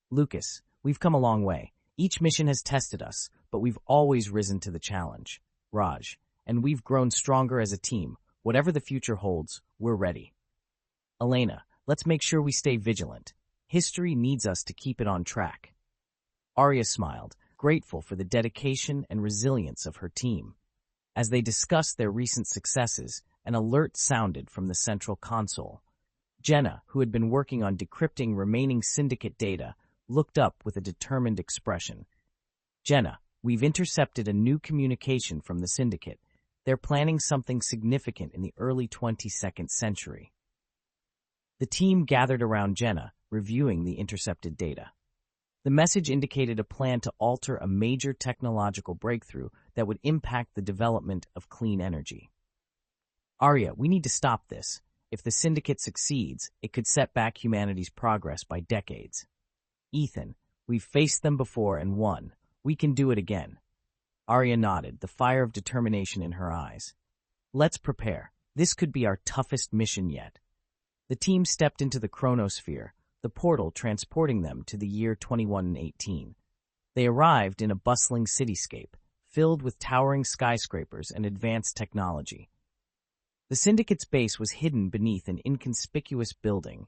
Lucas, we've come a long way. Each mission has tested us, but we've always risen to the challenge. Raj, and we've grown stronger as a team. Whatever the future holds, we're ready. Elena, let's make sure we stay vigilant. History needs us to keep it on track. Aria smiled, grateful for the dedication and resilience of her team. As they discussed their recent successes, an alert sounded from the central console. Jenna, who had been working on decrypting remaining syndicate data, looked up with a determined expression. Jenna, we've intercepted a new communication from the syndicate. They're planning something significant in the early 22nd century. The team gathered around Jenna, reviewing the intercepted data. The message indicated a plan to alter a major technological breakthrough that would impact the development of clean energy. Aria, we need to stop this. If the syndicate succeeds, it could set back humanity's progress by decades. Ethan, we've faced them before and won. We can do it again. Aria nodded, the fire of determination in her eyes. Let's prepare. This could be our toughest mission yet. The team stepped into the chronosphere, the portal transporting them to the year 2118. They arrived in a bustling cityscape, filled with towering skyscrapers and advanced technology. The syndicate's base was hidden beneath an inconspicuous building,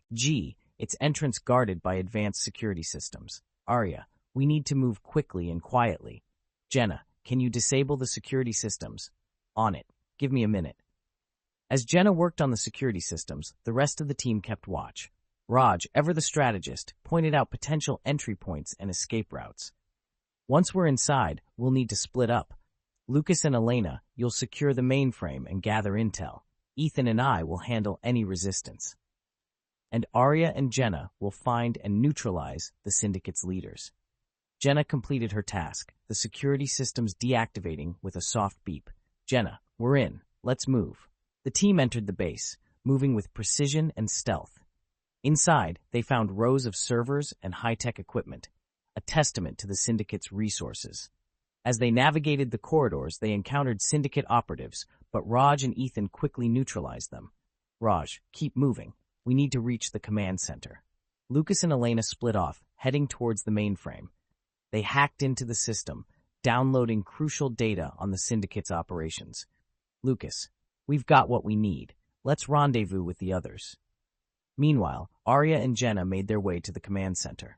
its entrance guarded by advanced security systems. Aria, we need to move quickly and quietly. Jenna, can you disable the security systems? On it. Give me a minute. As Jenna worked on the security systems, the rest of the team kept watch. Raj, ever the strategist, pointed out potential entry points and escape routes. Once we're inside, we'll need to split up. Lucas and Elena, you'll secure the mainframe and gather intel. Ethan and I will handle any resistance. And Aria and Jenna will find and neutralize the syndicate's leaders. Jenna completed her task, the security systems deactivating with a soft beep. Jenna, we're in. Let's move. The team entered the base, moving with precision and stealth. Inside, they found rows of servers and high-tech equipment, a testament to the syndicate's resources. As they navigated the corridors, they encountered syndicate operatives, but Raj and Ethan quickly neutralized them. Raj, keep moving. We need to reach the command center. Lucas and Elena split off, heading towards the mainframe. They hacked into the system, downloading crucial data on the syndicate's operations. Lucas, we've got what we need. Let's rendezvous with the others. Meanwhile, Aria and Jenna made their way to the command center.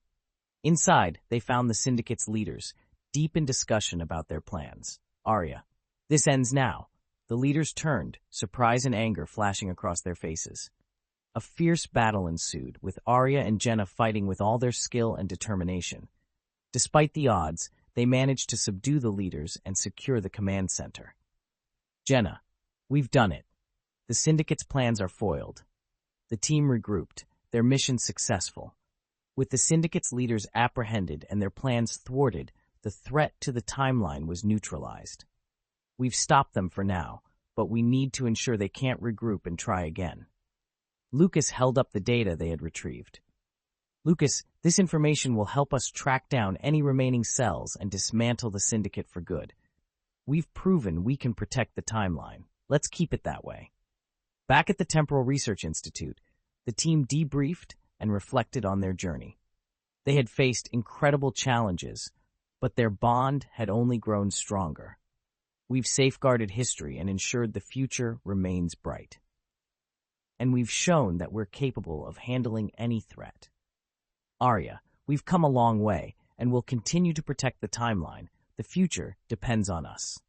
Inside, they found the syndicate's leaders, deep in discussion about their plans. Aria, this ends now. The leaders turned, surprise and anger flashing across their faces. A fierce battle ensued, with Aria and Jenna fighting with all their skill and determination. Despite the odds, they managed to subdue the leaders and secure the command center. Jenna, we've done it. The syndicate's plans are foiled. The team regrouped, their mission successful. With the syndicate's leaders apprehended and their plans thwarted, the threat to the timeline was neutralized. We've stopped them for now, but we need to ensure they can't regroup and try again. Lucas held up the data they had retrieved. Lucas, this information will help us track down any remaining cells and dismantle the syndicate for good. We've proven we can protect the timeline. Let's keep it that way. Back at the Temporal Research Institute, the team debriefed and reflected on their journey. They had faced incredible challenges, but their bond had only grown stronger. We've safeguarded history and ensured the future remains bright. And we've shown that we're capable of handling any threat. Aria, we've come a long way, and will continue to protect the timeline. The future depends on us.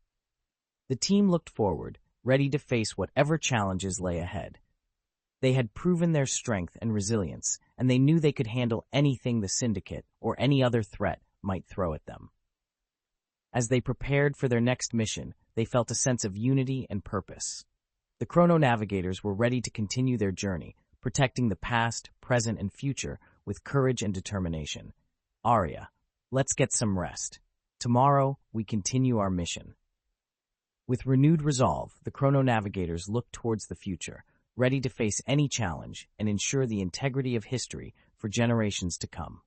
The team looked forward, ready to face whatever challenges lay ahead. They had proven their strength and resilience, and they knew they could handle anything the Syndicate or any other threat might throw at them. As they prepared for their next mission, they felt a sense of unity and purpose. The Chrono Navigators were ready to continue their journey, protecting the past, present, and future with courage and determination. Aria, let's get some rest. Tomorrow, we continue our mission. With renewed resolve, the Chrono Navigators looked towards the future, ready to face any challenge and ensure the integrity of history for generations to come.